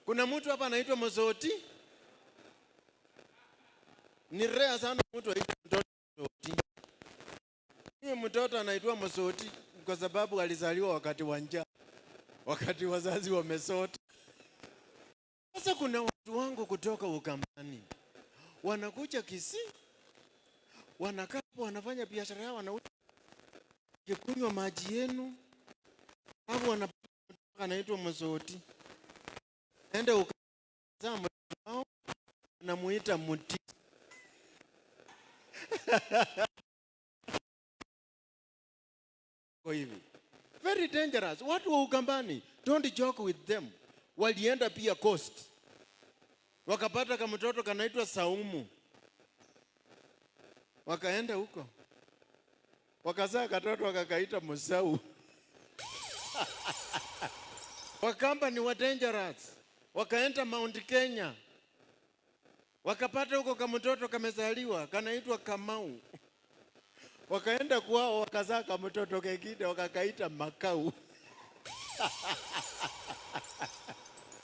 Kuna mtu hapa anaitwa Mosoti? Ni rare sana mtu aitwe mtoto Mosoti. Huyo mtoto anaitwa Mosoti kwa sababu alizaliwa wakati wa njaa, wakati wazazi wamesota. Sasa kuna watu wangu kutoka Ukambani wanakuja Kisii, wanakaa hapo, wanafanya biashara yao, wanakunywa maji yenu, hapo wanapata anaitwa Mosoti. Ende ukazaa mtoto na muita muti. Kwa hivi very dangerous. Watu wa Ukambani, don't joke with them. Walienda pia coast, wakapata kama mtoto kanaitwa Saumu, wakaenda huko wakazaa katoto wakakaita Musau. Wakamba ni wa dangerous. Wakaenda Mount Kenya, wakapata huko kama mtoto kamezaliwa kanaitwa Kamau, wakaenda kwao wakazaa kama mtoto kengine wakakaita Makau.